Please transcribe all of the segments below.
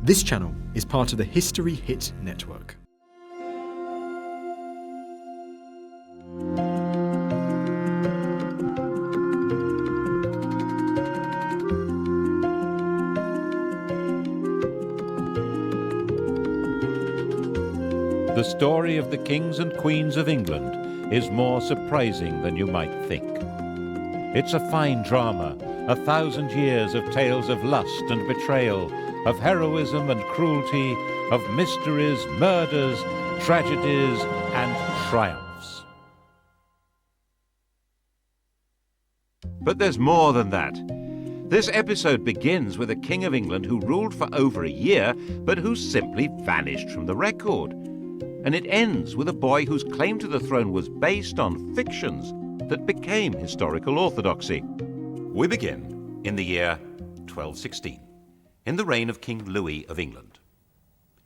This channel is part of the History Hit network. The story of the kings and queens of England is more surprising than you might think. It's a fine drama, 1,000 years of tales of lust and betrayal, of heroism and cruelty, of mysteries, murders, tragedies, and triumphs. But there's more than that. This episode begins with a king of England who ruled for over a year, but who simply vanished from the record. And it ends with a boy whose claim to the throne was based on fictions that became historical orthodoxy. We begin in the year 1216, in the reign of King Louis of England.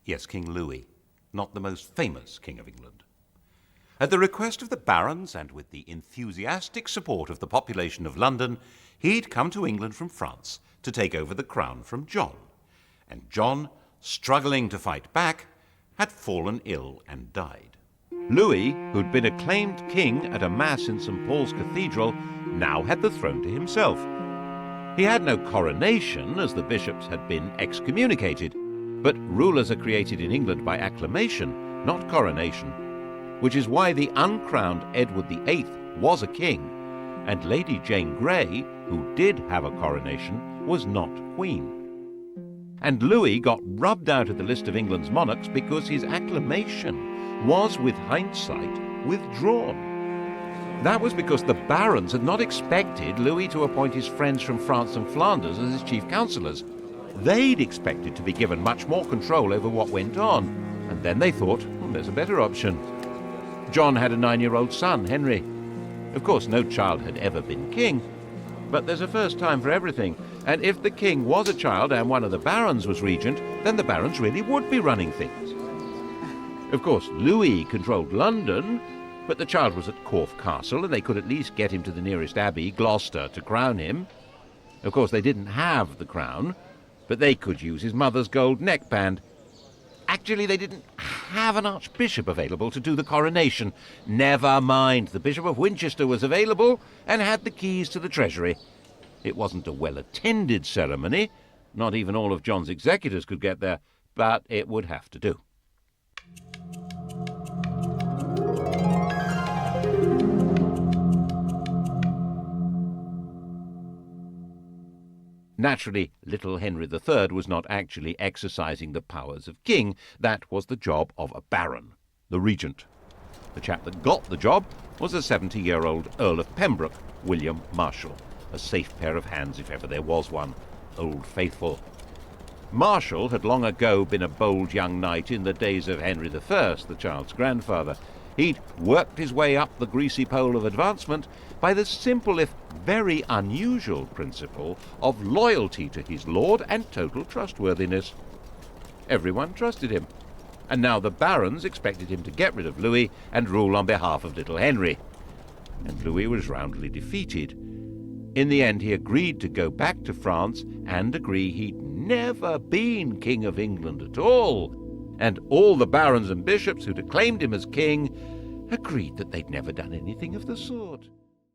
Yes, King Louis, not the most famous king of England. At the request of the barons and with the enthusiastic support of the population of London, he'd come to England from France to take over the crown from John. And John, struggling to fight back, had fallen ill and died. Louis, who'd been acclaimed king at a mass in St. Paul's Cathedral, now had the throne to himself. He had no coronation, as the bishops had been excommunicated, but rulers are created in England by acclamation, not coronation, which is why the uncrowned Edward VIII was a king, and Lady Jane Grey, who did have a coronation, was not queen. And Louis got rubbed out of the list of England's monarchs because his acclamation was, with hindsight, withdrawn. That was because the barons had not expected Louis to appoint his friends from France and Flanders as his chief councillors. They'd expected to be given much more control over what went on, and then they thought, there's a better option. John had a 9-year-old son, Henry. Of course, no child had ever been king, but there's a first time for everything, and if the king was a child and one of the barons was regent, then the barons really would be running things. Of course, Louis controlled London, but the child was at Corfe Castle, and they could at least get him to the nearest abbey, Gloucester, to crown him. Of course, they didn't have the crown, but they could use his mother's gold neckband. Actually, they didn't have an archbishop available to do the coronation. Never mind, the Bishop of Winchester was available and had the keys to the treasury. It wasn't a well-attended ceremony. Not even all of John's executors could get there, but it would have to do. Naturally, little Henry III was not actually exercising the powers of king. That was the job of a baron, the regent. The chap that got the job was a 70-year-old Earl of Pembroke, William Marshal, a safe pair of hands if ever there was one, Old Faithful. Marshal had long ago been a bold young knight in the days of Henry I, the child's grandfather. He'd worked his way up the greasy pole of advancement by the simple, if very unusual, principle of loyalty to his lord and total trustworthiness. Everyone trusted him, and now the barons expected him to get rid of Louis and rule on behalf of little Henry. And Louis was roundly defeated. In the end, he agreed to go back to France and agree he'd never been King of England at all. And all the barons and bishops who'd acclaimed him as king agreed that they'd never done anything of the sort.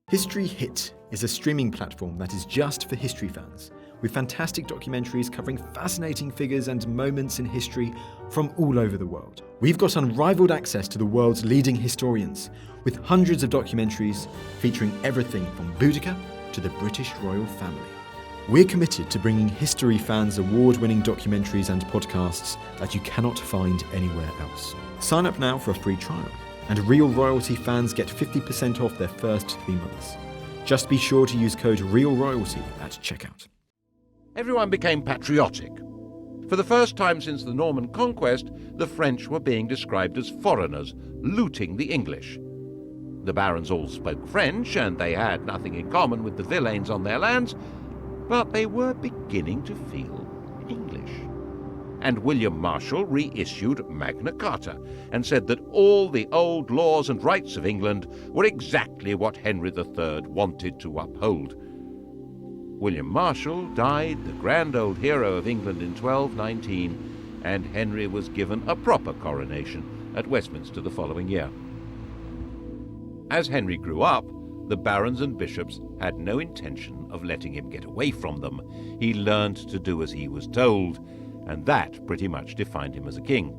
History Hit is a streaming platform that is just for history fans, with fantastic documentaries covering fascinating figures and moments in history from all over the world. We've got unrivaled access to the world's leading historians, with hundreds of documentaries featuring everything from Boudica to the British royal family. We're committed to bringing history fans award-winning documentaries and podcasts that you cannot find anywhere else. Sign up now for a free trial, and Real Royalty fans get 50% off their first 3 months. Just be sure to use code REALROYALTY at checkout. Everyone became patriotic. For the first time since the Norman conquest, the French were being described as foreigners, looting the English. The barons all spoke French, and they had nothing in common with the villeins on their lands, but they were beginning to feel English. And William Marshal reissued Magna Carta and said that all the old laws and rights of England were exactly what Henry III wanted to uphold. William Marshal died, the grand old hero of England, in 1219, and Henry was given a proper coronation at Westminster the following year. As Henry grew up, the barons and bishops had no intention of letting him get away from them. He learned to do as he was told, and that pretty much defined him as a king.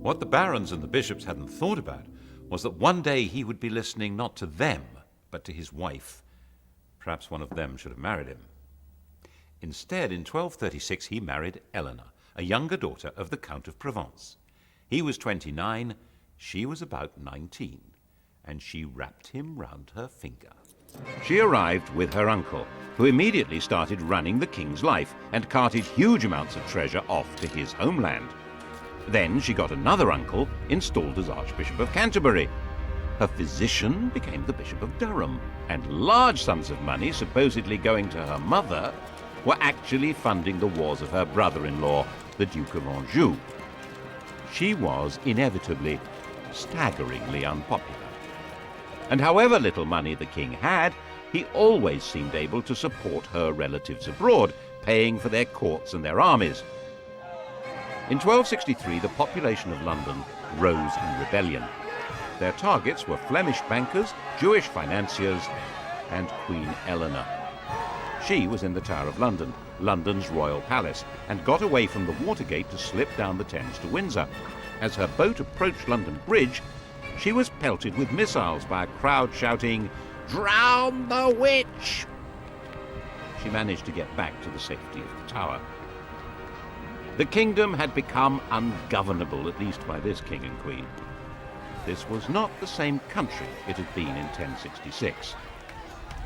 What the barons and the bishops hadn't thought about was that one day he would be listening not to them, but to his wife. Perhaps one of them should have married him. Instead, in 1236, he married Eleanor, a younger daughter of the Count of Provence. He was 29, she was about 19, and she wrapped him round her finger. She arrived with her uncle, who immediately started running the king's life and carted huge amounts of treasure off to his homeland. Then she got another uncle installed as Archbishop of Canterbury. Her physician became the Bishop of Durham, and large sums of money supposedly going to her mother were actually funding the wars of her brother-in-law, the Duke of Anjou. She was inevitably staggeringly unpopular. And however little money the king had, he always seemed able to support her relatives abroad, paying for their courts and their armies. In 1263, the population of London rose in rebellion. Their targets were Flemish bankers, Jewish financiers, and Queen Eleanor. She was in the Tower of London, London's royal palace, and got away from the Watergate to slip down the Thames to Windsor. As her boat approached London Bridge, she was pelted with missiles by a crowd shouting, "Drown the witch!" She managed to get back to the safety of the Tower. The kingdom had become ungovernable, at least by this king and queen. This was not the same country it had been in 1066.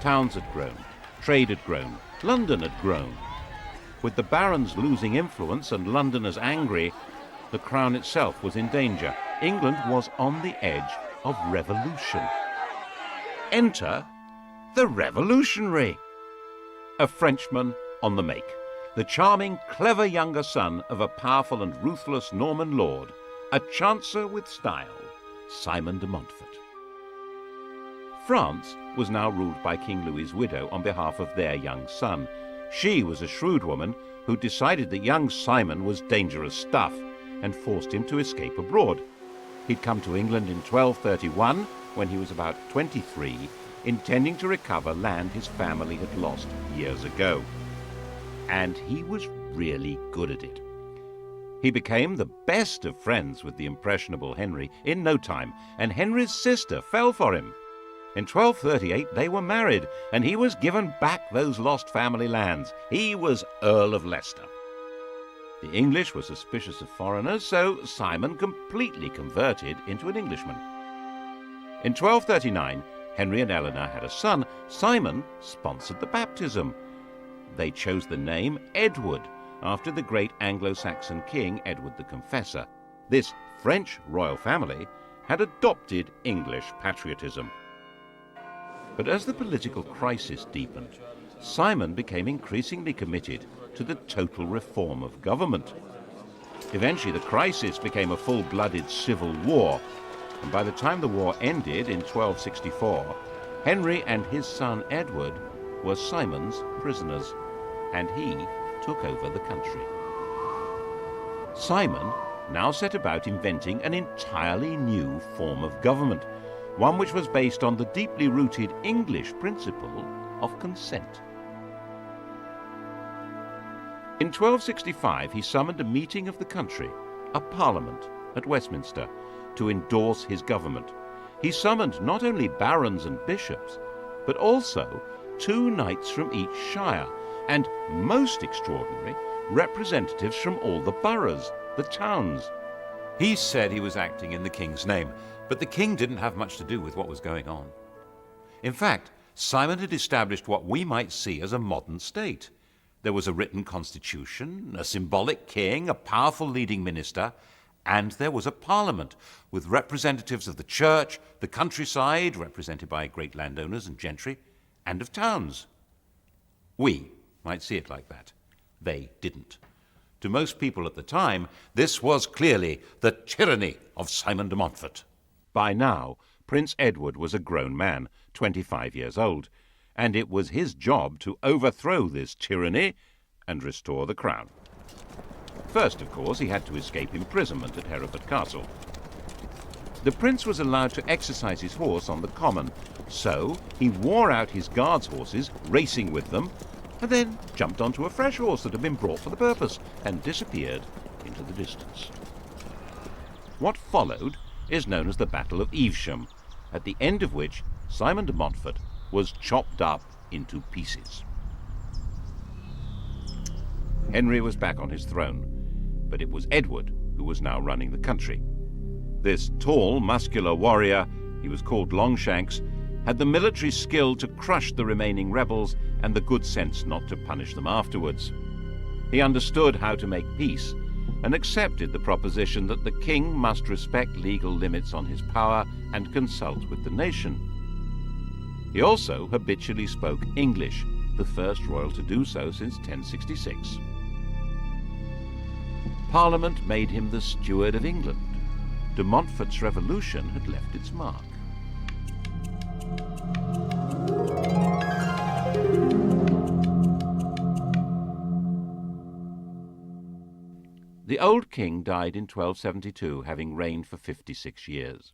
Towns had grown, trade had grown, London had grown. With the barons losing influence and Londoners angry, the crown itself was in danger. England was on the edge of revolution. Enter the revolutionary, a Frenchman on the make, the charming, clever younger son of a powerful and ruthless Norman lord, a chancer with style, Simon de Montfort. France was now ruled by King Louis's widow on behalf of their young son. She was a shrewd woman who decided that young Simon was dangerous stuff and forced him to escape abroad. He'd come to England in 1231, when he was about 23, intending to recover land his family had lost years ago. And he was really good at it. He became the best of friends with the impressionable Henry in no time, and Henry's sister fell for him. In 1238 they were married, and he was given back those lost family lands. He was Earl of Leicester. The English were suspicious of foreigners, so Simon completely converted into an Englishman. In 1239, Henry and Eleanor had a son. Simon sponsored the baptism. They chose the name Edward, after the great Anglo-Saxon king Edward the Confessor. This French royal family had adopted English patriotism. But as the political crisis deepened, Simon became increasingly committed to the total reform of government. Eventually, the crisis became a full-blooded civil war, and by the time the war ended in 1264, Henry and his son Edward were Simon's prisoners, and he took over the country. Simon now set about inventing an entirely new form of government, one which was based on the deeply rooted English principle of consent. In 1265, he summoned a meeting of the country, a parliament, at Westminster, to endorse his government. He summoned not only barons and bishops, but also 2 knights from each shire, and, most extraordinary, representatives from all the boroughs, the towns. He said he was acting in the king's name, but the king didn't have much to do with what was going on. In fact, Simon had established what we might see as a modern state. There was a written constitution, a symbolic king, a powerful leading minister, and there was a parliament with representatives of the church, the countryside, represented by great landowners and gentry, and of towns. We might see it like that. They didn't. To most people at the time, this was clearly the tyranny of Simon de Montfort. By now, Prince Edward was a grown man, 25 years old, and it was his job to overthrow this tyranny and restore the crown. First, of course, he had to escape imprisonment at Hereford Castle. The prince was allowed to exercise his horse on the common, so he wore out his guards' horses, racing with them, and then jumped onto a fresh horse that had been brought for the purpose and disappeared into the distance. What followed is known as the Battle of Evesham, at the end of which Simon de Montfort was chopped up into pieces. Henry was back on his throne, but it was Edward who was now running the country. This tall, muscular warrior, he was called Longshanks, had the military skill to crush the remaining rebels and the good sense not to punish them afterwards. He understood how to make peace and accepted the proposition that the king must respect legal limits on his power and consult with the nation. He also habitually spoke English, the first royal to do so since 1066. Parliament made him the steward of England. De Montfort's revolution had left its mark. The old king died in 1272, having reigned for 56 years.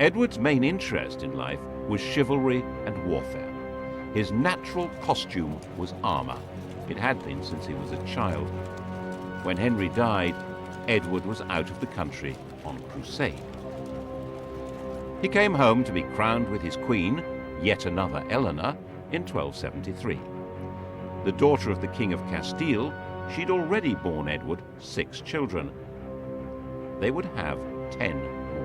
Edward's main interest in life was chivalry and warfare. His natural costume was armor. It had been since he was a child. When Henry died, Edward was out of the country on crusade. He came home to be crowned with his queen, yet another Eleanor, in 1273. The daughter of the King of Castile, she'd already borne Edward 6 children. They would have 10 more.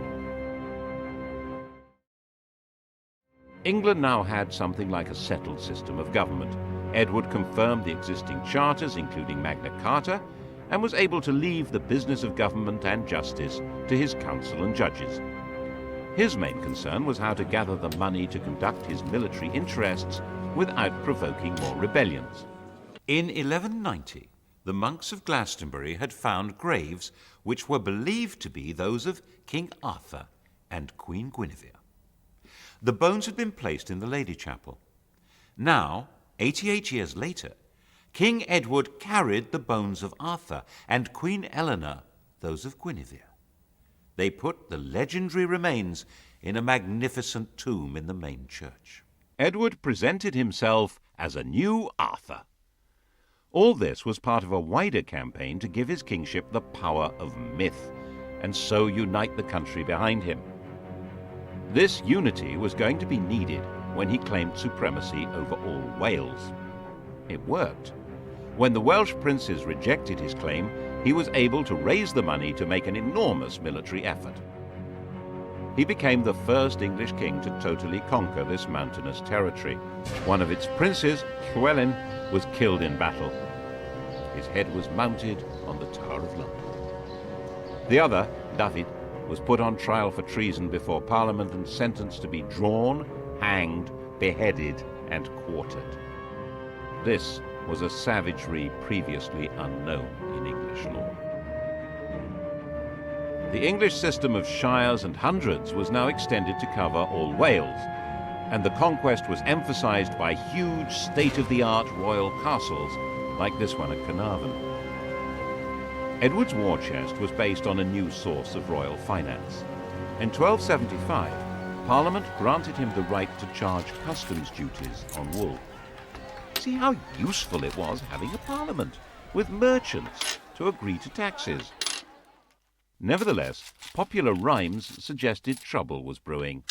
England now had something like a settled system of government. Edward confirmed the existing charters, including Magna Carta, and was able to leave the business of government and justice to his council and judges. His main concern was how to gather the money to conduct his military interests without provoking more rebellions. In 1190, the monks of Glastonbury had found graves which were believed to be those of King Arthur and Queen Guinevere. The bones had been placed in the Lady Chapel. Now, 88 years later, King Edward carried the bones of Arthur and Queen Eleanor those of Guinevere. They put the legendary remains in a magnificent tomb in the main church. Edward presented himself as a new Arthur. All this was part of a wider campaign to give his kingship the power of myth, and so unite the country behind him. This unity was going to be needed when he claimed supremacy over all Wales. It worked. When the Welsh princes rejected his claim, he was able to raise the money to make an enormous military effort. He became the first English king to totally conquer this mountainous territory. One of its princes, Llywelyn, was killed in battle. His head was mounted on the Tower of London. The other, David, was put on trial for treason before Parliament and sentenced to be drawn, hanged, beheaded, and quartered. This was a savagery previously unknown in English law. The English system of shires and hundreds was now extended to cover all Wales, and the conquest was emphasized by huge state-of-the-art royal castles like this one at Carnarvon. Edward's war chest was based on a new source of royal finance. In 1275, Parliament granted him the right to charge customs duties on wool. See how useful it was having a parliament with merchants to agree to taxes. Nevertheless, popular rhymes suggested trouble was brewing.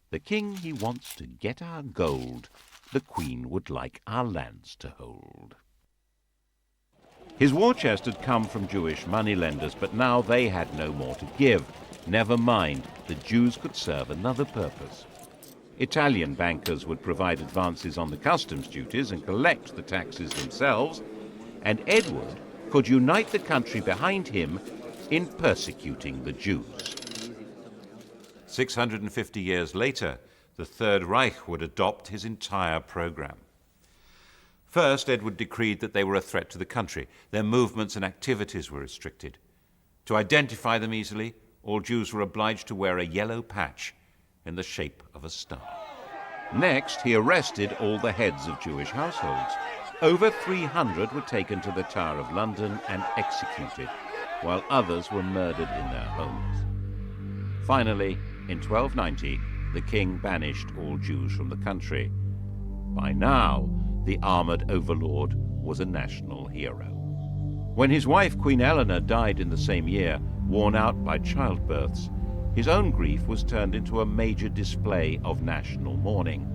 The king he wants to get our gold, the queen would like our lands to hold. His war chest had come from Jewish moneylenders, but now they had no more to give. Never mind, the Jews could serve another purpose. Italian bankers would provide advances on the customs duties and collect the taxes themselves, and Edward could unite the country behind him in persecuting the Jews. 650 years later, the Third Reich would adopt his entire program. First, Edward decreed that they were a threat to the country. Their movements and activities were restricted. To identify them easily, all Jews were obliged to wear a yellow patch in the shape of a star. Next, he arrested all the heads of Jewish households. Over 300 were taken to the Tower of London and executed, while others were murdered in their homes. Finally, in 1290, the king banished all Jews from the country. By now, the armoured overlord was a national hero. When his wife Queen Eleanor died in the same year, worn out by childbirths, his own grief was turned into a major display of national mourning.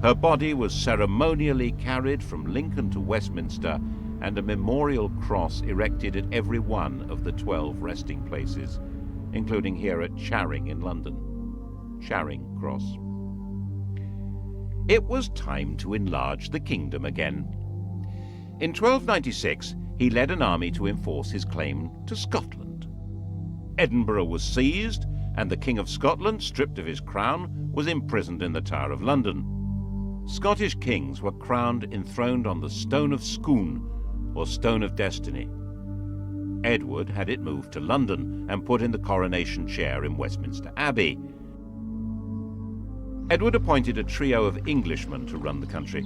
Her body was ceremonially carried from Lincoln to Westminster, and a memorial cross erected at every one of the 12 resting places, including here at Charing in London. Charing Cross. It was time to enlarge the kingdom again. In 1296, he led an army to enforce his claim to Scotland. Edinburgh was seized, and the King of Scotland, stripped of his crown, was imprisoned in the Tower of London. Scottish kings were crowned enthroned on the Stone of Scone, or Stone of Destiny. Edward had it moved to London and put in the coronation chair in Westminster Abbey. Edward appointed a trio of Englishmen to run the country.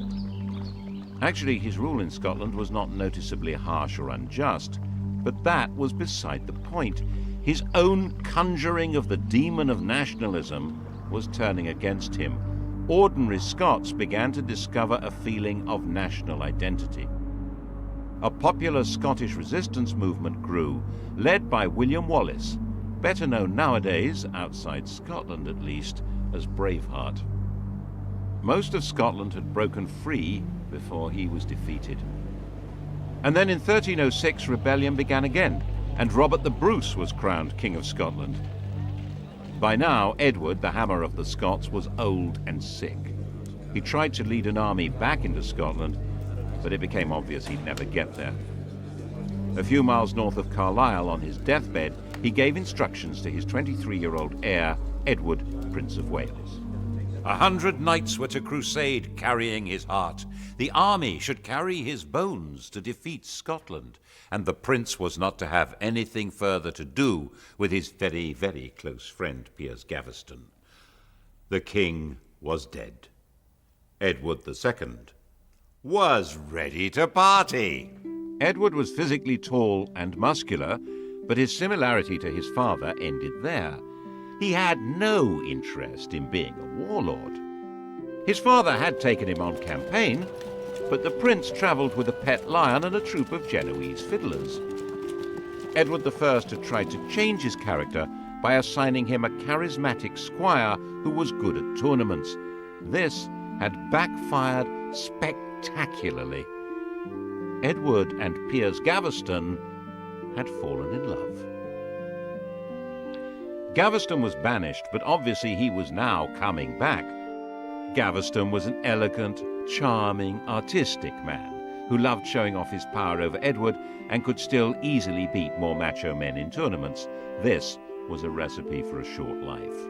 Actually, his rule in Scotland was not noticeably harsh or unjust, but that was beside the point. His own conjuring of the demon of nationalism was turning against him. Ordinary Scots began to discover a feeling of national identity. A popular Scottish resistance movement grew, led by William Wallace, better known nowadays, outside Scotland at least, as Braveheart. Most of Scotland had broken free before he was defeated. And then in 1306 rebellion began again, and Robert the Bruce was crowned King of Scotland. By now, Edward, the Hammer of the Scots, was old and sick. He tried to lead an army back into Scotland, but it became obvious he'd never get there. A few miles north of Carlisle, on his deathbed, he gave instructions to his 23-year-old heir, Edward, Prince of Wales. 100 knights were to crusade, carrying his heart. The army should carry his bones to defeat Scotland, and the prince was not to have anything further to do with his very, very close friend, Piers Gaveston. The king was dead. Edward II was ready to party. Edward was physically tall and muscular, but his similarity to his father ended there. He had no interest in being a warlord. His father had taken him on campaign, but the prince travelled with a pet lion and a troupe of Genoese fiddlers. Edward I had tried to change his character by assigning him a charismatic squire who was good at tournaments. This had backfired spectacularly. Edward and Piers Gaveston had fallen in love. Gaveston was banished, but obviously he was now coming back. Gaveston was an elegant, charming, artistic man who loved showing off his power over Edward and could still easily beat more macho men in tournaments. This was a recipe for a short life.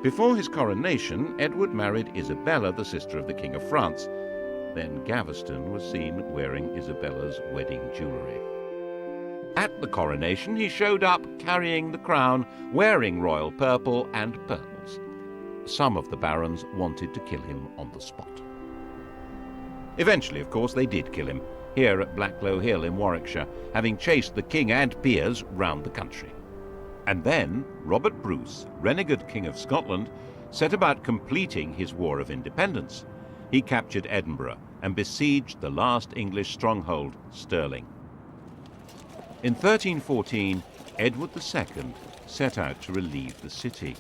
Before his coronation, Edward married Isabella, the sister of the King of France. Then Gaveston was seen wearing Isabella's wedding jewellery. At the coronation, he showed up carrying the crown, wearing royal purple and pearls. Some of the barons wanted to kill him on the spot. Eventually, of course, they did kill him, here at Blacklow Hill in Warwickshire, having chased the king and peers round the country. And then Robert Bruce, renegade King of Scotland, set about completing his War of Independence. He captured Edinburgh and besieged the last English stronghold, Stirling. In 1314, Edward II set out to relieve the city.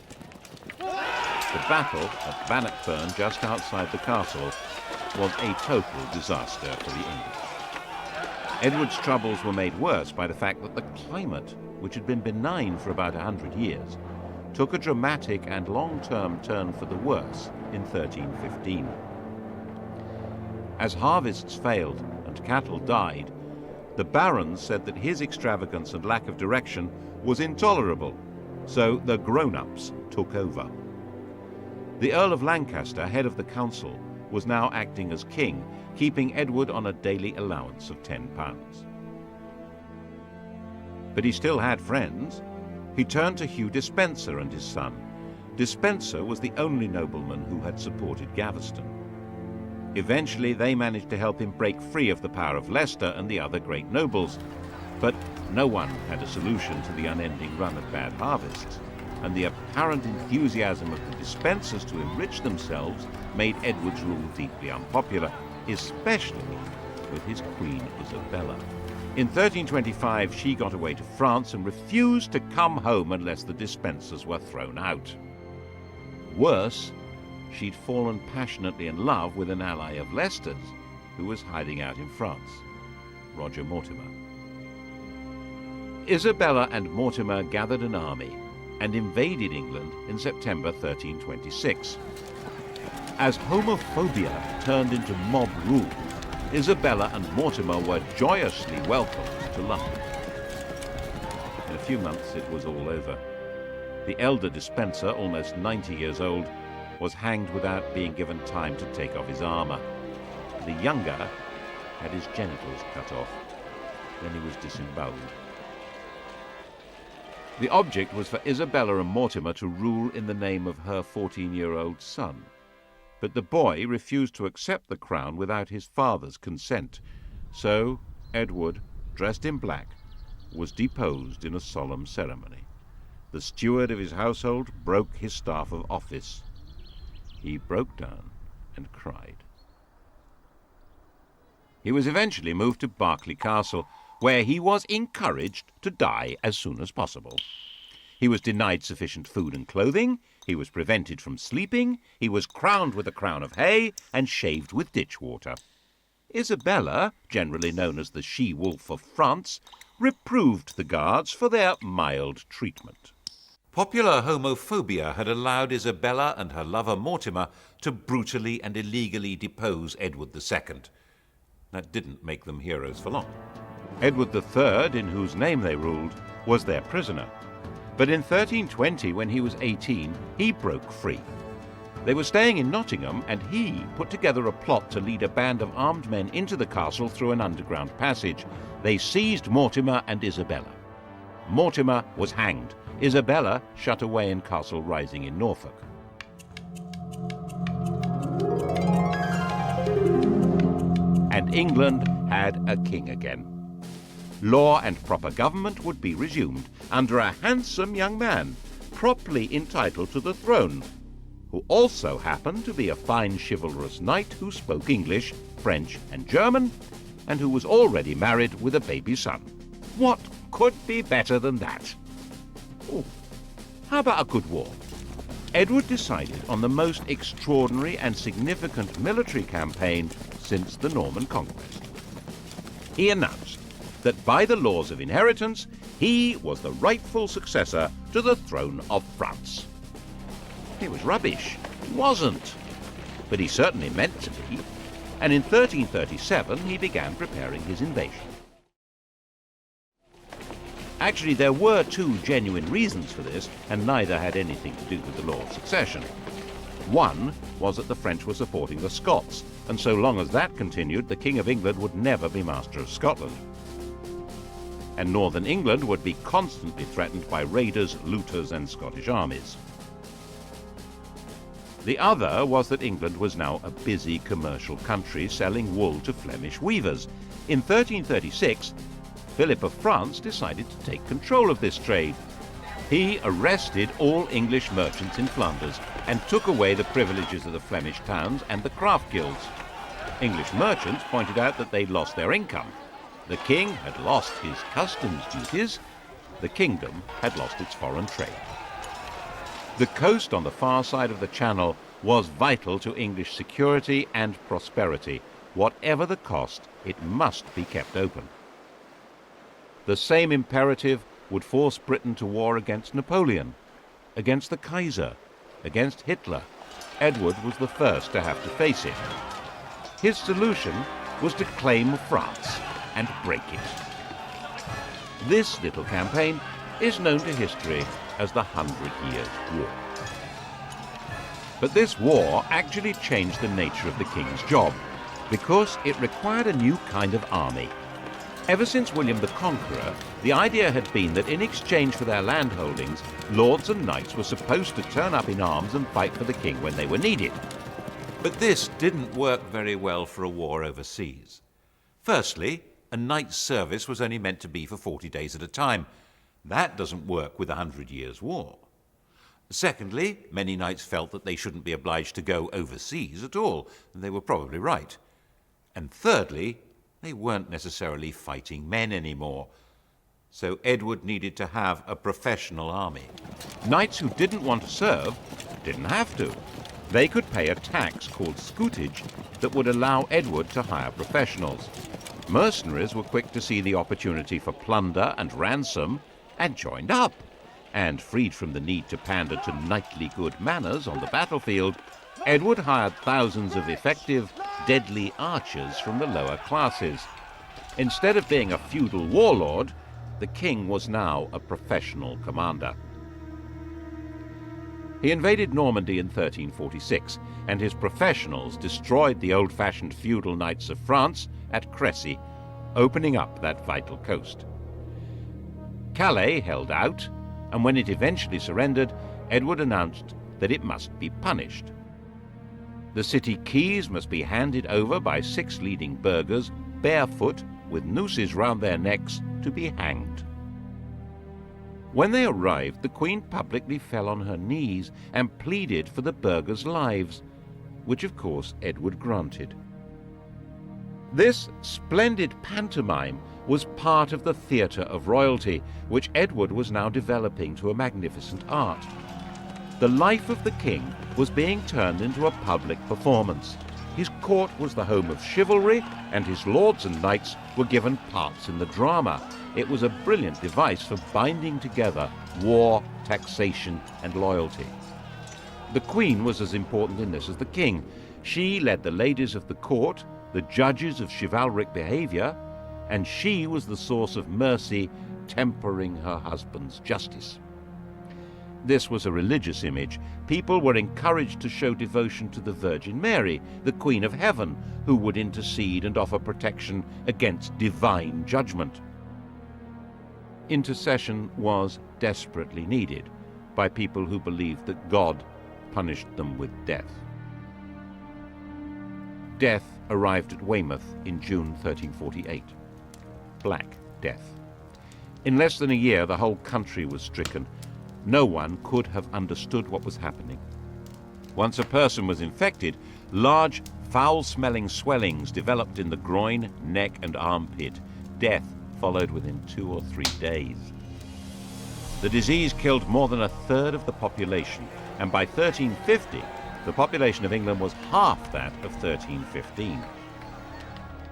The battle at Bannockburn, just outside the castle, was a total disaster for the English. Edward's troubles were made worse by the fact that the climate, which had been benign for about 100 years, took a dramatic and long-term turn for the worse in 1315. As harvests failed and cattle died, the barons said that his extravagance and lack of direction was intolerable, so the grown-ups took over. The Earl of Lancaster, head of the council, was now acting as king, keeping Edward on a daily allowance of £10. But he still had friends. He turned to Hugh Despenser and his son, Despenser was the only nobleman who had supported Gaveston. Eventually, they managed to help him break free of the power of Leicester and the other great nobles, but no one had a solution to the unending run of bad harvests, and the apparent enthusiasm of the Despensers to enrich themselves made Edward's rule deeply unpopular, especially with his Queen Isabella. In 1325, she got away to France and refused to come home unless the Despensers were thrown out. Worse, she'd fallen passionately in love with an ally of Leicester's who was hiding out in France, Roger Mortimer. Isabella and Mortimer gathered an army and invaded England in September 1326. As homophobia turned into mob rule, Isabella and Mortimer were joyously welcomed to London. In a few months it was all over. The elder Despenser, almost 90 years old, was hanged without being given time to take off his armour. The younger had his genitals cut off. Then he was disemboweled. The object was for Isabella and Mortimer to rule in the name of her 14-year-old son. But the boy refused to accept the crown without his father's consent. So Edward, dressed in black, was deposed in a solemn ceremony. The steward of his household broke his staff of office. He broke down and cried. He was eventually moved to Berkeley Castle, where he was encouraged to die as soon as possible. He was denied sufficient food and clothing, he was prevented from sleeping, he was crowned with a crown of hay and shaved with ditch water. Isabella, generally known as the she-wolf of France, reproved the guards for their mild treatment. Popular homophobia had allowed Isabella and her lover Mortimer to brutally and illegally depose Edward II. That didn't make them heroes for long. Edward III, in whose name they ruled, was their prisoner. But in 1320, when he was 18, he broke free. They were staying in Nottingham, and he put together a plot to lead a band of armed men into the castle through an underground passage. They seized Mortimer and Isabella. Mortimer was hanged. Isabella shut away in Castle Rising in Norfolk. And England had a king again. Law and proper government would be resumed under a handsome young man, properly entitled to the throne, who also happened to be a fine chivalrous knight who spoke English, French, and German, and who was already married with a baby son. What could be better than that? Oh, how about a good war? Edward decided on the most extraordinary and significant military campaign since the Norman Conquest. He announced that by the laws of inheritance, he was the rightful successor to the throne of France. It was rubbish. It wasn't. But he certainly meant to be, and in 1337 he began preparing his invasion. Actually, there were two genuine reasons for this, and neither had anything to do with the law of succession. One was that the French were supporting the Scots, and so long as that continued, the King of England would never be master of Scotland. And northern England would be constantly threatened by raiders, looters, and Scottish armies. The other was that England was now a busy commercial country selling wool to Flemish weavers. In 1336, Philip of France decided to take control of this trade. He arrested all English merchants in Flanders and took away the privileges of the Flemish towns and the craft guilds. English merchants pointed out that they'd lost their income. The king had lost his customs duties. The kingdom had lost its foreign trade. The coast on the far side of the Channel was vital to English security and prosperity. Whatever the cost, it must be kept open. The same imperative would force Britain to war against Napoleon, against the Kaiser, against Hitler. Edward was the first to have to face it. His solution was to claim France and break it. This little campaign is known to history as the 100 Years' War. But this war actually changed the nature of the king's job, because it required a new kind of army. Ever since William the Conqueror, the idea had been that in exchange for their landholdings, lords and knights were supposed to turn up in arms and fight for the king when they were needed. But this didn't work very well for a war overseas. Firstly, a knight's service was only meant to be for 40 days at a time. That doesn't work with a 100 Years' War. Secondly, many knights felt that they shouldn't be obliged to go overseas at all, and they were probably right. And thirdly, they weren't necessarily fighting men anymore. So Edward needed to have a professional army. Knights who didn't want to serve didn't have to. They could pay a tax called scutage that would allow Edward to hire professionals. Mercenaries were quick to see the opportunity for plunder and ransom and joined up. And freed from the need to pander to knightly good manners on the battlefield, Edward hired thousands of effective, deadly archers from the lower classes. Instead of being a feudal warlord, the king was now a professional commander. He invaded Normandy in 1346, and his professionals destroyed the old-fashioned feudal knights of France at Crécy, opening up that vital coast. Calais held out, and when it eventually surrendered, Edward announced that it must be punished. The city keys must be handed over by 6 leading burghers, barefoot, with nooses round their necks, to be hanged. When they arrived, the Queen publicly fell on her knees and pleaded for the burghers' lives, which of course Edward granted. This splendid pantomime was part of the theatre of royalty, which Edward was now developing to a magnificent art. The life of the king was being turned into a public performance. His court was the home of chivalry, and his lords and knights were given parts in the drama. It was a brilliant device for binding together war, taxation, and loyalty. The Queen was as important in this as the king. She led the ladies of the court, the judges of chivalric behavior, and she was the source of mercy, tempering her husband's justice. This was a religious image. People were encouraged to show devotion to the Virgin Mary, the Queen of Heaven, who would intercede and offer protection against divine judgment. Intercession was desperately needed by people who believed that God punished them with death. Death arrived at Weymouth in June 1348. Black Death. In less than a year, the whole country was stricken. No one could have understood what was happening. Once a person was infected, large, foul-smelling swellings developed in the groin, neck, and armpit. Death followed within 2 or 3 days. The disease killed more than a third of the population, and by 1350, the population of England was half that of 1315.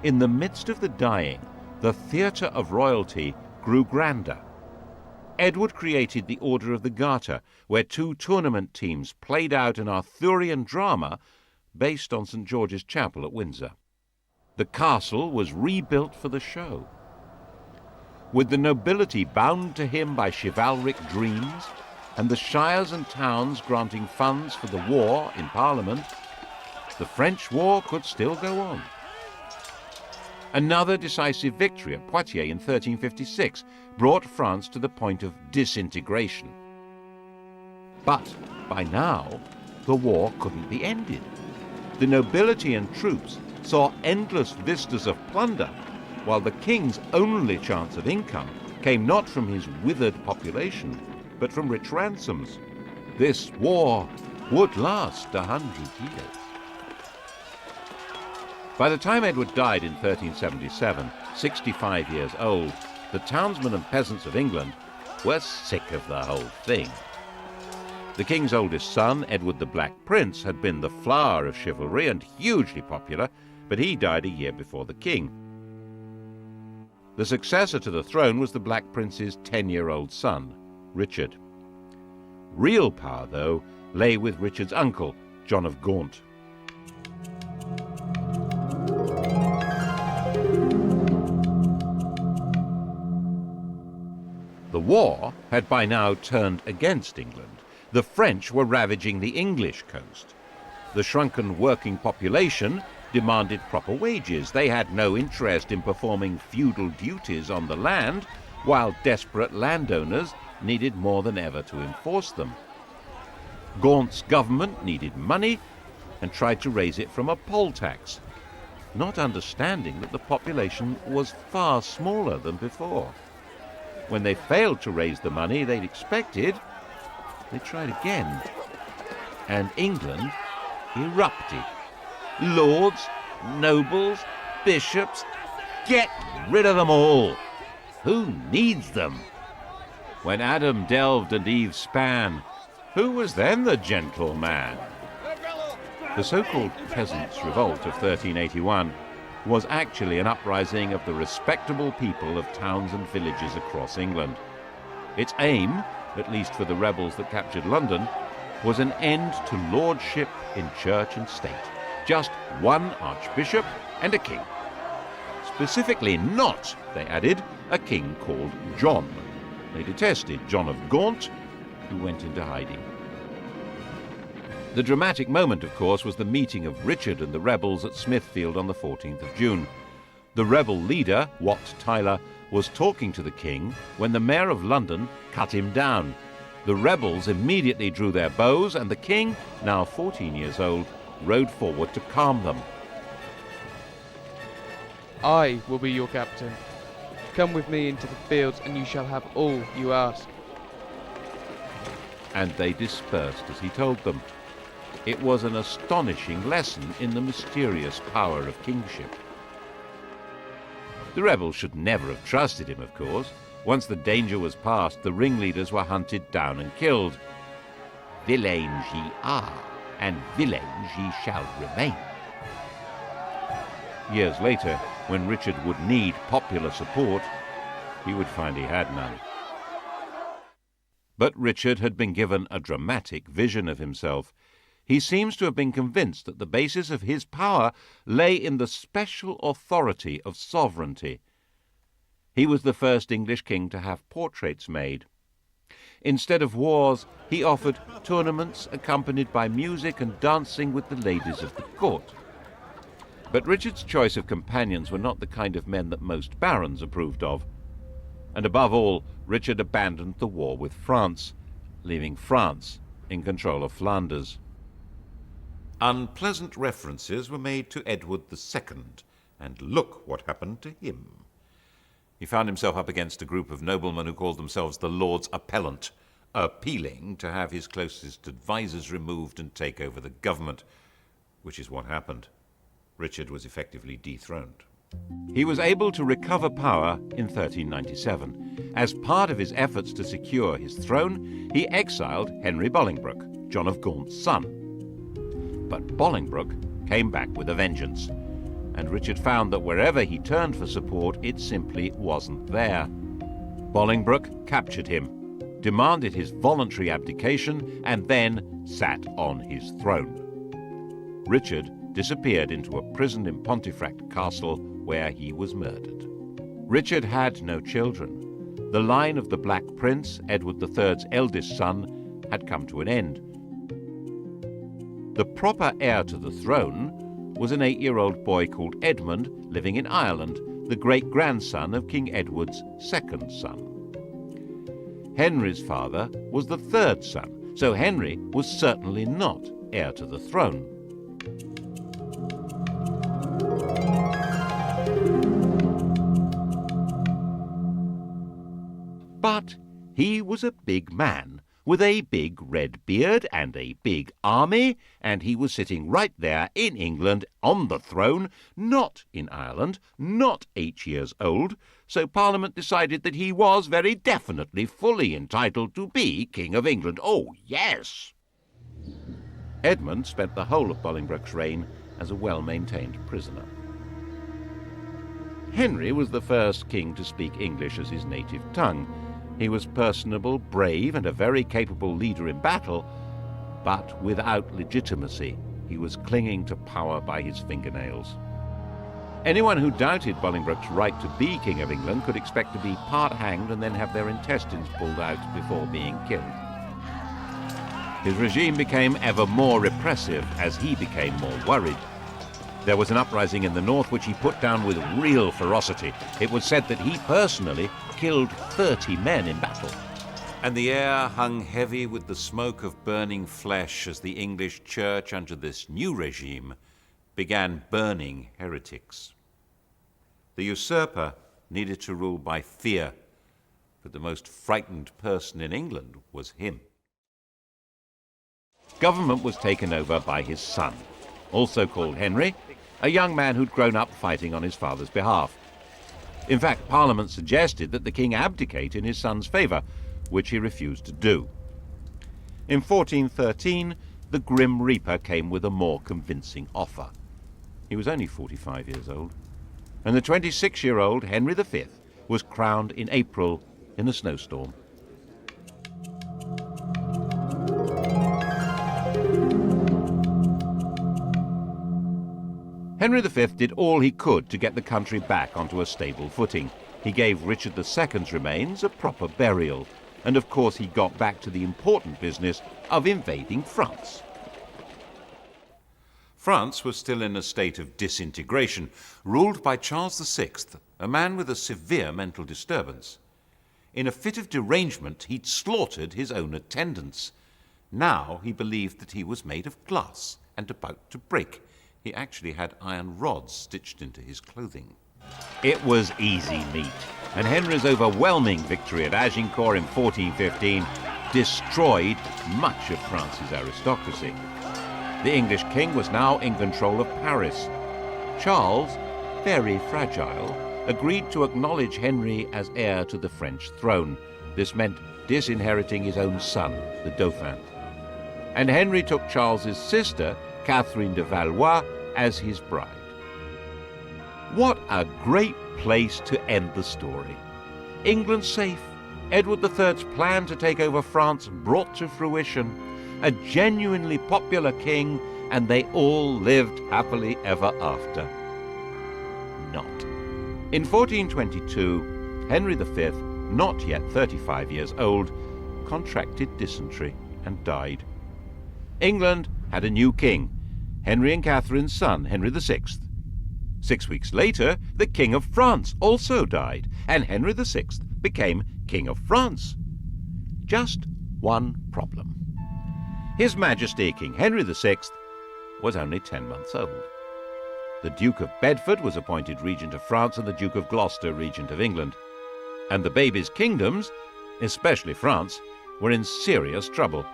In the midst of the dying, the theatre of royalty grew grander. Edward created the Order of the Garter, where 2 tournament teams played out an Arthurian drama based on St. George's Chapel at Windsor. The castle was rebuilt for the show. With the nobility bound to him by chivalric dreams, and the shires and towns granting funds for the war in Parliament, the French war could still go on. Another decisive victory at Poitiers in 1356 brought France to the point of disintegration. But by now, the war couldn't be ended. The nobility and troops saw endless vistas of plunder, while the king's only chance of income came not from his withered population, but from rich ransoms. This war would last 100 years. By the time Edward died in 1377, 65 years old, the townsmen and peasants of England were sick of the whole thing. The king's oldest son, Edward the Black Prince, had been the flower of chivalry and hugely popular, but he died a year before the king. The successor to the throne was the Black Prince's 10-year-old son, Richard. Real power, though, lay with Richard's uncle, John of Gaunt. The war had by now turned against England. The French were ravaging the English coast. The shrunken working population demanded proper wages. They had no interest in performing feudal duties on the land, while desperate landowners needed more than ever to enforce them. Gaunt's government needed money and tried to raise it from a poll tax, not understanding that the population was far smaller than before. When they failed to raise the money they'd expected, they tried again. And England erupted. Lords, nobles, bishops, get rid of them all. Who needs them? When Adam delved and Eve span, who was then the gentleman? The so-called Peasants Revolt of 1381 was actually an uprising of the respectable people of towns and villages across England. Its aim, at least for the rebels that captured London, was an end to lordship in church and state. Just one archbishop and a king. Specifically not, they added, a king called John. They detested John of Gaunt, who went into hiding. The dramatic moment, of course, was the meeting of Richard and the rebels at Smithfield on the 14th of June. The rebel leader, Wat Tyler, was talking to the king when the mayor of London cut him down. The rebels immediately drew their bows, and the king, now 14 years old, rode forward to calm them. I will be your captain. Come with me into the fields, and you shall have all you ask. And they dispersed as he told them. It was an astonishing lesson in the mysterious power of kingship. The rebels should never have trusted him, of course. Once the danger was past, the ringleaders were hunted down and killed. Villains ye are, and villains ye shall remain. Years later, when Richard would need popular support, he would find he had none. But Richard had been given a dramatic vision of himself. He seems to have been convinced that the basis of his power lay in the special authority of sovereignty. He was the first English king to have portraits made. Instead of wars, he offered tournaments accompanied by music and dancing with the ladies of the court. But Richard's choice of companions were not the kind of men that most barons approved of. And above all, Richard abandoned the war with France, leaving France in control of Flanders. Unpleasant references were made to Edward II, and look what happened to him. He found himself up against a group of noblemen who called themselves the Lords Appellant, appealing to have his closest advisers removed and take over the government, which is what happened. Richard was effectively dethroned. He was able to recover power in 1397. As part of his efforts to secure his throne, he exiled Henry Bolingbroke, John of Gaunt's son. But Bolingbroke came back with a vengeance, and Richard found that wherever he turned for support, it simply wasn't there. Bolingbroke captured him, demanded his voluntary abdication, and then sat on his throne. Richard disappeared into a prison in Pontefract Castle, where he was murdered. Richard had no children. The line of the Black Prince, Edward III's eldest son, had come to an end. The proper heir to the throne was an 8-year-old boy called Edmund living in Ireland, the great-grandson of King Edward's second son. Henry's father was the third son, so Henry was certainly not heir to the throne. But he was a big man, with a big red beard and a big army, and he was sitting right there in England on the throne, not in Ireland, not 8 years old, so Parliament decided that he was very definitely fully entitled to be King of England. Oh, yes! Edmund spent the whole of Bolingbroke's reign as a well-maintained prisoner. Henry was the first king to speak English as his native tongue. He was personable, brave, and a very capable leader in battle, but without legitimacy. He was clinging to power by his fingernails. Anyone who doubted Bolingbroke's right to be King of England could expect to be part hanged and then have their intestines pulled out before being killed. His regime became ever more repressive as he became more worried. There was an uprising in the north which he put down with real ferocity. It was said that he personally killed 30 men in battle. And the air hung heavy with the smoke of burning flesh as the English church, under this new regime, began burning heretics. The usurper needed to rule by fear, but the most frightened person in England was him. Government was taken over by his son, also called Henry, a young man who'd grown up fighting on his father's behalf. In fact, Parliament suggested that the king abdicate in his son's favour, which he refused to do. In 1413, the Grim Reaper came with a more convincing offer. He was only 45 years old, and the 26-year-old Henry V was crowned in April in a snowstorm. Henry V did all he could to get the country back onto a stable footing. He gave Richard II's remains a proper burial, and of course he got back to the important business of invading France. France was still in a state of disintegration, ruled by Charles VI, a man with a severe mental disturbance. In a fit of derangement, he'd slaughtered his own attendants. Now he believed that he was made of glass and about to break. He actually had iron rods stitched into his clothing. It was easy meat, and Henry's overwhelming victory at Agincourt in 1415 destroyed much of France's aristocracy. The English king was now in control of Paris. Charles, very fragile, agreed to acknowledge Henry as heir to the French throne. This meant disinheriting his own son, the Dauphin. And Henry took Charles's sister, Catherine de Valois, as his bride. What a great place to end the story. England safe, Edward III's plan to take over France brought to fruition, a genuinely popular king, and they all lived happily ever after. Not. In 1422, Henry V, not yet 35 years old, contracted dysentery and died. England had a new king, Henry and Catherine's son, Henry VI. 6 weeks later, the King of France also died, and Henry VI became King of France. Just one problem. His Majesty King Henry VI was only 10 months old. The Duke of Bedford was appointed Regent of France and the Duke of Gloucester Regent of England. And the baby's kingdoms, especially France, were in serious trouble.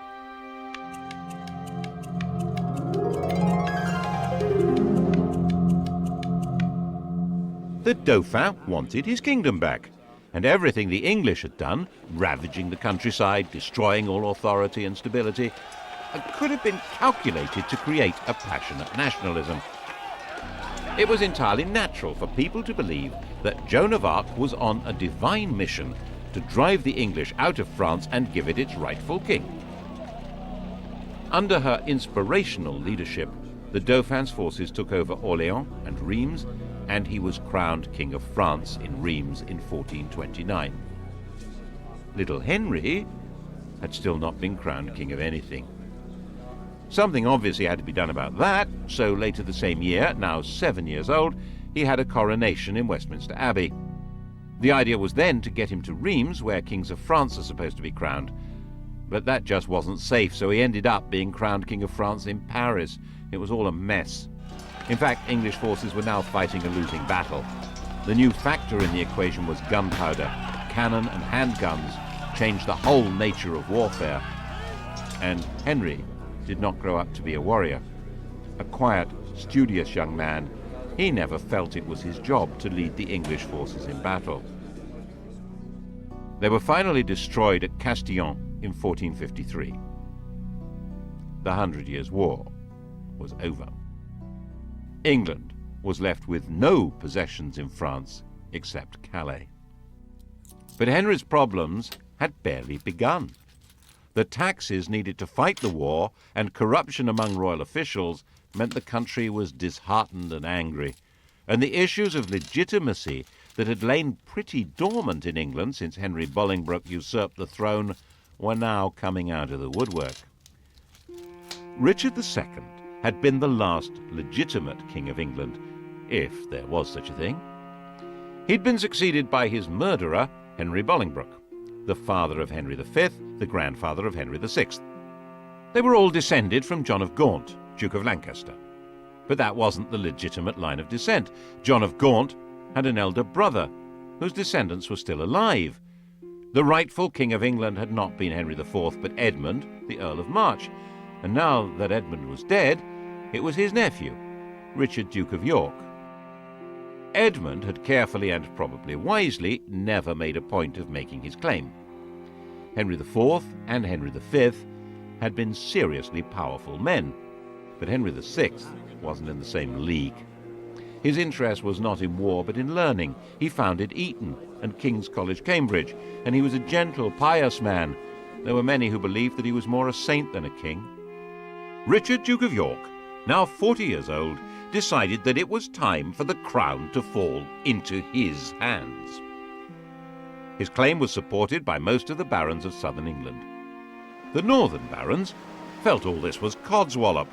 The Dauphin wanted his kingdom back, and everything the English had done, ravaging the countryside, destroying all authority and stability, could have been calculated to create a passionate nationalism. It was entirely natural for people to believe that Joan of Arc was on a divine mission to drive the English out of France and give it its rightful king. Under her inspirational leadership, the Dauphin's forces took over Orléans and Reims, and he was crowned King of France in Reims in 1429. Little Henry had still not been crowned king of anything. Something obviously had to be done about that, so later the same year, now 7 years old, he had a coronation in Westminster Abbey. The idea was then to get him to Reims, where kings of France are supposed to be crowned. But that just wasn't safe, so he ended up being crowned King of France in Paris. It was all a mess. In fact, English forces were now fighting a losing battle. The new factor in the equation was gunpowder. Cannon and handguns changed the whole nature of warfare. And Henry did not grow up to be a warrior. A quiet, studious young man, he never felt it was his job to lead the English forces in battle. They were finally destroyed at Castillon in 1453. The 100 Years' War was over. England was left with no possessions in France except Calais. But Henry's problems had barely begun. The taxes needed to fight the war, and corruption among royal officials meant the country was disheartened and angry, and the issues of legitimacy that had lain pretty dormant in England since Henry Bolingbroke usurped the throne were now coming out of the woodwork. Richard II had been the last legitimate King of England, if there was such a thing. He'd been succeeded by his murderer, Henry Bolingbroke, the father of Henry V, the grandfather of Henry VI. They were all descended from John of Gaunt, Duke of Lancaster. But that wasn't the legitimate line of descent. John of Gaunt had an elder brother, whose descendants were still alive. The rightful King of England had not been Henry IV, but Edmund, the Earl of March. And now that Edmund was dead, it was his nephew, Richard, Duke of York. Edmund had carefully and probably wisely never made a point of making his claim. Henry IV and Henry V had been seriously powerful men, but Henry VI wasn't in the same league. His interest was not in war but in learning. He founded Eton and King's College, Cambridge, and he was a gentle, pious man. There were many who believed that he was more a saint than a king. Richard, Duke of York, now 40 years old, decided that it was time for the crown to fall into his hands. His claim was supported by most of the barons of southern England. The northern barons felt all this was codswallop.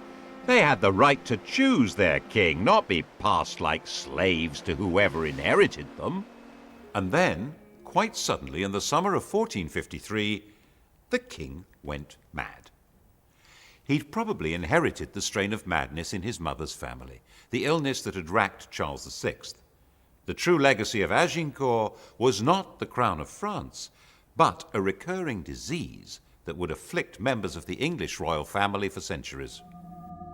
They had the right to choose their king, not be passed like slaves to whoever inherited them. And then, quite suddenly, in the summer of 1453, the king went mad. He'd probably inherited the strain of madness in his mother's family, the illness that had racked Charles VI. The true legacy of Agincourt was not the crown of France, but a recurring disease that would afflict members of the English royal family for centuries.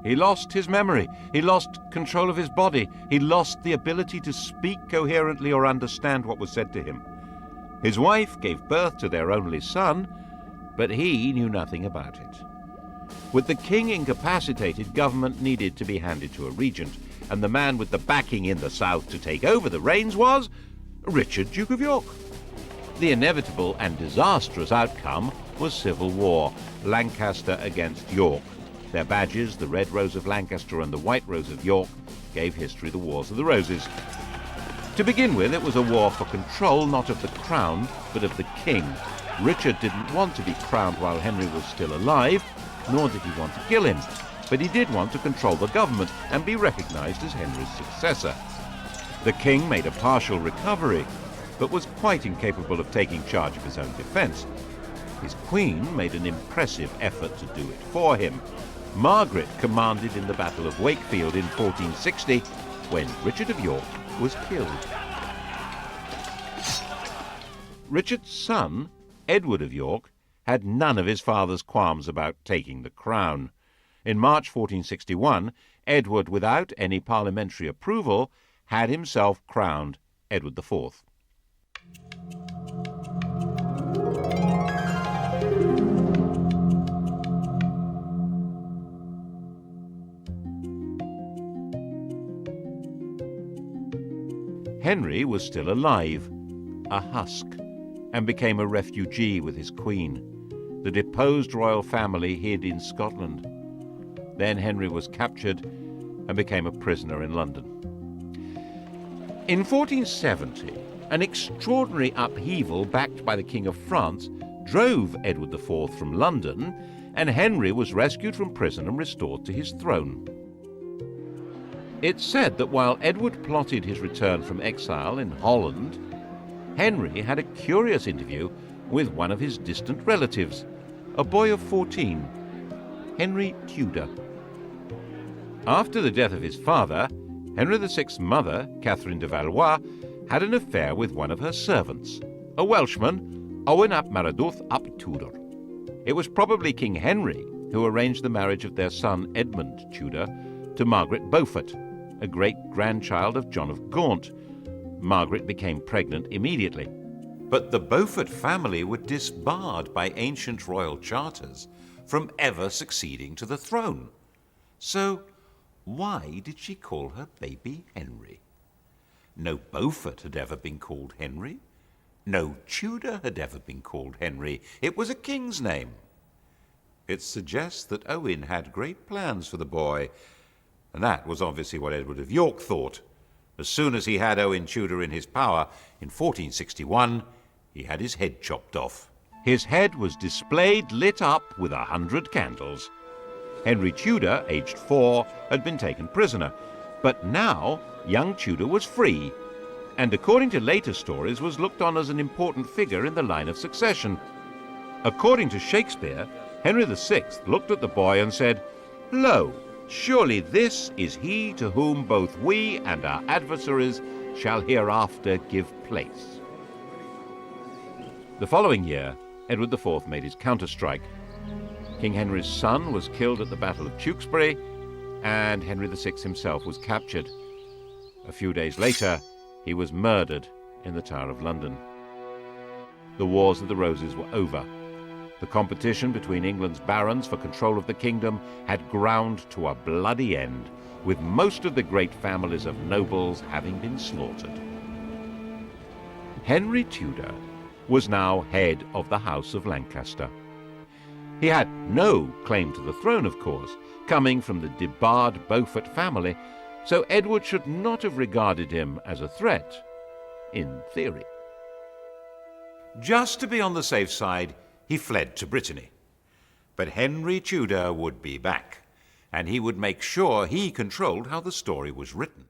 He lost his memory. He lost control of his body. He lost the ability to speak coherently or understand what was said to him. His wife gave birth to their only son, but he knew nothing about it. With the king incapacitated, government needed to be handed to a regent, and the man with the backing in the south to take over the reins was Richard, Duke of York. The inevitable and disastrous outcome was civil war, Lancaster against York. Their badges, the Red Rose of Lancaster and the White Rose of York, gave history the Wars of the Roses. To begin with, it was a war for control, not of the crown, but of the king. Richard didn't want to be crowned while Henry was still alive, nor did he want to kill him, but he did want to control the government and be recognized as Henry's successor. The king made a partial recovery, but was quite incapable of taking charge of his own defense. His queen made an impressive effort to do it for him. Margaret commanded in the Battle of Wakefield in 1460, when Richard of York was killed. Richard's son, Edward of York, had none of his father's qualms about taking the crown. In March 1461, Edward, without any parliamentary approval, had himself crowned Edward IV. Henry was still alive, a husk, and became a refugee with his queen. The deposed royal family hid in Scotland. Then Henry was captured and became a prisoner in London. In 1470, an extraordinary upheaval backed by the King of France drove Edward IV from London, and Henry was rescued from prison and restored to his throne. It's said that while Edward plotted his return from exile in Holland, Henry had a curious interview with one of his distant relatives, a boy of 14, Henry Tudor. After the death of his father, Henry VI's mother, Catherine de Valois, had an affair with one of her servants, a Welshman, Owen ap Maredudd ap Tudor. It was probably King Henry who arranged the marriage of their son Edmund Tudor to Margaret Beaufort, a great-grandchild of John of Gaunt. Margaret became pregnant immediately. But the Beaufort family were disbarred by ancient royal charters from ever succeeding to the throne. So why did she call her baby Henry? No Beaufort had ever been called Henry. No Tudor had ever been called Henry. It was a king's name. It suggests that Owen had great plans for the boy, and that was obviously what Edward of York thought. As soon as he had Owen Tudor in his power, in 1461, he had his head chopped off. His head was displayed lit up with 100 candles. Henry Tudor, aged 4, had been taken prisoner, but now young Tudor was free, and according to later stories was looked on as an important figure in the line of succession. According to Shakespeare, Henry VI looked at the boy and said, "Lo, surely this is he to whom both we and our adversaries shall hereafter give place." The following year, Edward IV made his counterstrike. King Henry's son was killed at the Battle of Tewkesbury, and Henry VI himself was captured. A few days later, he was murdered in the Tower of London. The Wars of the Roses were over. The competition between England's barons for control of the kingdom had ground to a bloody end, with most of the great families of nobles having been slaughtered. Henry Tudor was now head of the House of Lancaster. He had no claim to the throne, of course, coming from the debarred Beaufort family, so Edward should not have regarded him as a threat, in theory. Just to be on the safe side, he fled to Brittany. But Henry Tudor would be back, and he would make sure he controlled how the story was written.